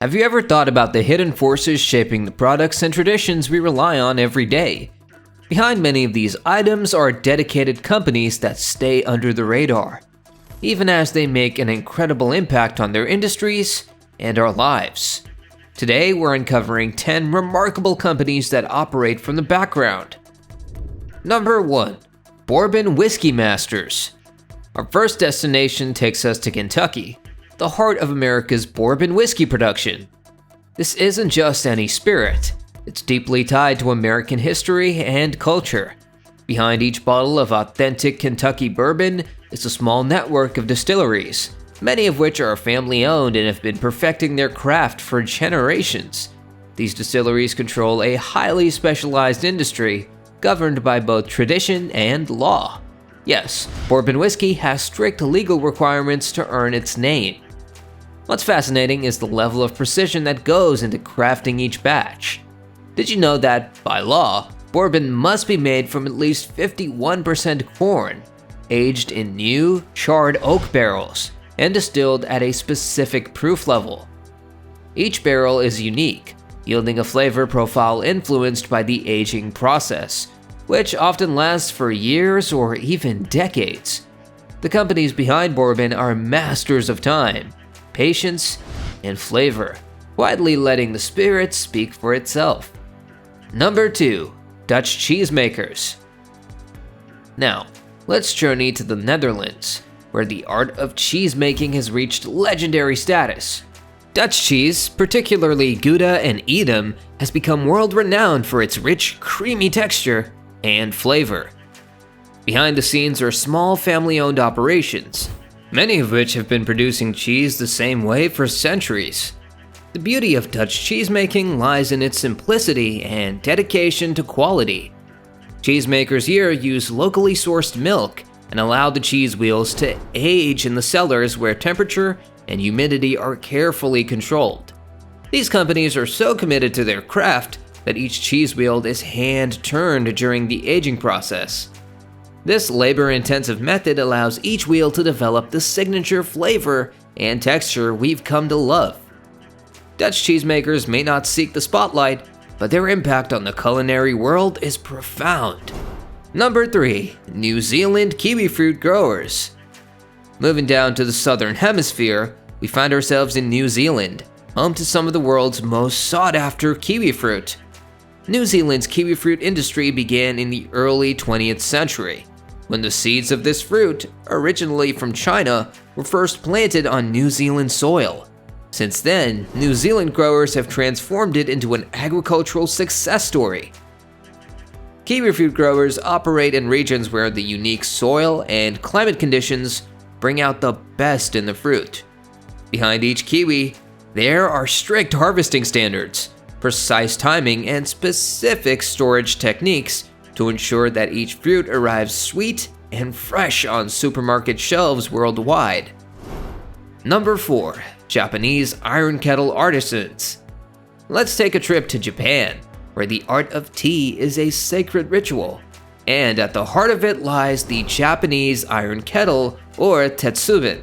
Have you ever thought about the hidden forces shaping the products and traditions we rely on every day? Behind many of these items are dedicated companies that stay under the radar, even as they make an incredible impact on their industries and our lives. Today, we're uncovering 10 remarkable companies that operate from the background. Number 1. Bourbon Whiskey Masters. Our first destination takes us to Kentucky, the heart of America's bourbon whiskey production. This isn't just any spirit, it's deeply tied to American history and culture. Behind each bottle of authentic Kentucky bourbon is a small network of distilleries, many of which are family-owned and have been perfecting their craft for generations. These distilleries control a highly specialized industry governed by both tradition and law. Yes, bourbon whiskey has strict legal requirements to earn its name. What's fascinating is the level of precision that goes into crafting each batch. Did you know that, by law, bourbon must be made from at least 51% corn, aged in new, charred oak barrels, and distilled at a specific proof level? Each barrel is unique, yielding a flavor profile influenced by the aging process, which often lasts for years or even decades. The companies behind bourbon are masters of time, patience, and flavor, quietly letting the spirit speak for itself. Number 2. Dutch Cheesemakers. Now, let's journey to the Netherlands, where the art of cheese making has reached legendary status. Dutch cheese, particularly Gouda and Edam, has become world-renowned for its rich, creamy texture and flavor. Behind the scenes are small family-owned operations, many of which have been producing cheese the same way for centuries. The beauty of Dutch cheesemaking lies in its simplicity and dedication to quality. Cheesemakers here use locally sourced milk and allow the cheese wheels to age in the cellars where temperature and humidity are carefully controlled. These companies are so committed to their craft that each cheese wheel is hand-turned during the aging process. This labor-intensive method allows each wheel to develop the signature flavor and texture we've come to love. Dutch cheesemakers may not seek the spotlight, but their impact on the culinary world is profound. Number 3. New Zealand Kiwi Fruit Growers. Moving down to the southern hemisphere, we find ourselves in New Zealand, home to some of the world's most sought-after kiwi fruit. New Zealand's kiwi fruit industry began in the early 20th century, when the seeds of this fruit, originally from China, were first planted on New Zealand soil. Since then, New Zealand growers have transformed it into an agricultural success story. Kiwi fruit growers operate in regions where the unique soil and climate conditions bring out the best in the fruit. Behind each kiwi, there are strict harvesting standards, precise timing, and specific storage techniques to ensure that each fruit arrives sweet and fresh on supermarket shelves worldwide. Number 4. Japanese Iron Kettle Artisans. Let's take a trip to Japan, where the art of tea is a sacred ritual, and at the heart of it lies the Japanese iron kettle, or tetsubin.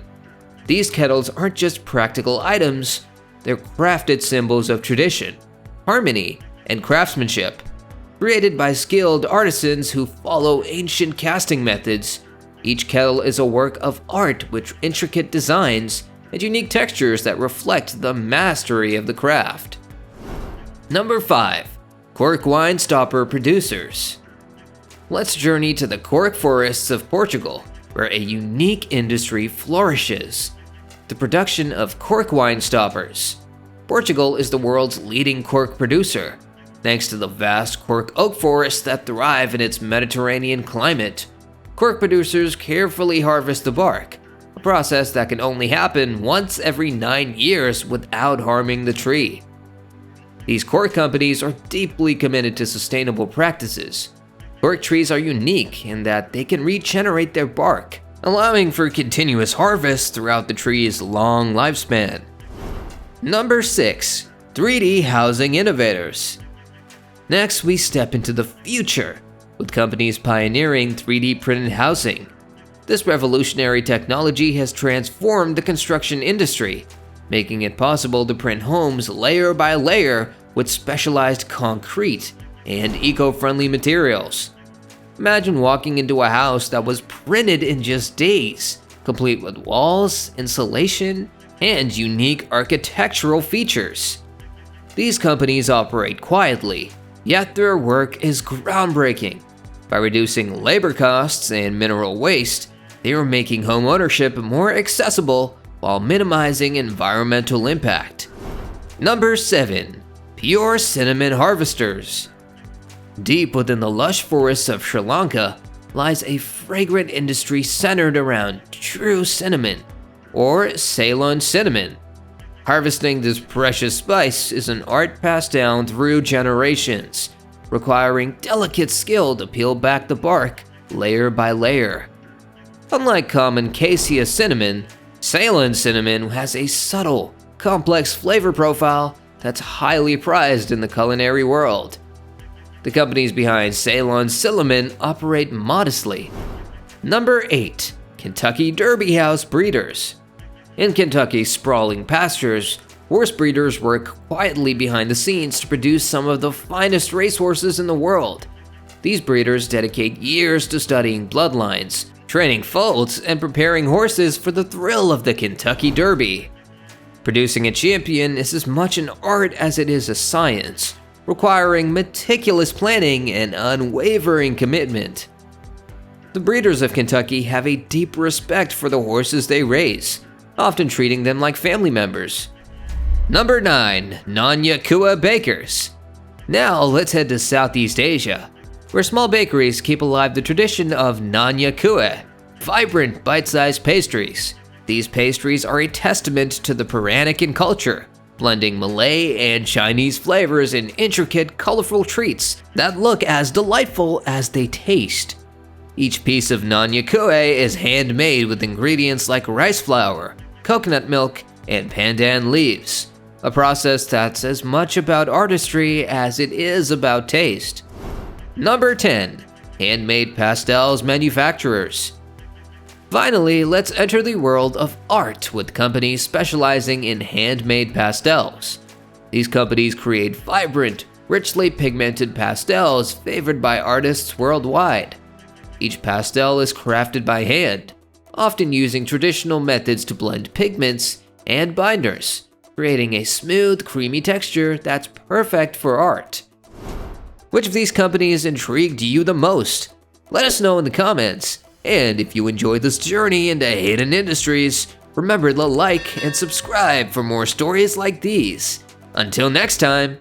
These kettles aren't just practical items, they're crafted symbols of tradition, harmony, and craftsmanship. Created by skilled artisans who follow ancient casting methods, each kettle is a work of art with intricate designs and unique textures that reflect the mastery of the craft. Number 5. Cork Wine Stopper Producers. Let's journey to the cork forests of Portugal, where a unique industry flourishes: the production of cork wine stoppers. Portugal is the world's leading cork producer, thanks to the vast cork oak forests that thrive in its Mediterranean climate. Cork producers carefully harvest the bark, a process that can only happen once every 9 years without harming the tree. These cork companies are deeply committed to sustainable practices. Cork trees are unique in that they can regenerate their bark, allowing for continuous harvest throughout the tree's long lifespan. Number 6. 3D Housing Innovators. Next, we step into the future, with companies pioneering 3D printed housing. This revolutionary technology has transformed the construction industry, making it possible to print homes layer by layer with specialized concrete and eco-friendly materials. Imagine walking into a house that was printed in just days, complete with walls, insulation, and unique architectural features. These companies operate quietly, yet their work is groundbreaking. By reducing labor costs and mineral waste, they are making home ownership more accessible while minimizing environmental impact. Number 7. Pure Cinnamon Harvesters. Deep within the lush forests of Sri Lanka lies a fragrant industry centered around true cinnamon, or Ceylon cinnamon. Harvesting this precious spice is an art passed down through generations, requiring delicate skill to peel back the bark layer by layer. Unlike common cassia cinnamon, Ceylon cinnamon has a subtle, complex flavor profile that's highly prized in the culinary world. The companies behind Ceylon cinnamon operate modestly. Number 8. Kentucky Derby House Breeders. In Kentucky's sprawling pastures, horse breeders work quietly behind the scenes to produce some of the finest racehorses in the world. These breeders dedicate years to studying bloodlines, training foals, and preparing horses for the thrill of the Kentucky Derby. Producing a champion is as much an art as it is a science, requiring meticulous planning and unwavering commitment. The breeders of Kentucky have a deep respect for the horses they raise, often treating them like family members. Number 9. Nanya Kua Bakers. Now let's head to Southeast Asia, where small bakeries keep alive the tradition of Nanya Kua, vibrant bite-sized pastries. These pastries are a testament to the Peranakan culture, blending Malay and Chinese flavors in intricate, colorful treats that look as delightful as they taste. Each piece of Nanya Kua is handmade with ingredients like rice flour, coconut milk, and pandan leaves, a process that's as much about artistry as it is about taste. Number 10. Handmade Pastels Manufacturers. Finally, let's enter the world of art with companies specializing in handmade pastels. These companies create vibrant, richly pigmented pastels favored by artists worldwide. Each pastel is crafted by hand, often using traditional methods to blend pigments and binders, creating a smooth, creamy texture that's perfect for art. Which of these companies intrigued you the most? Let us know in the comments. And if you enjoyed this journey into hidden industries, remember to like and subscribe for more stories like these. Until next time.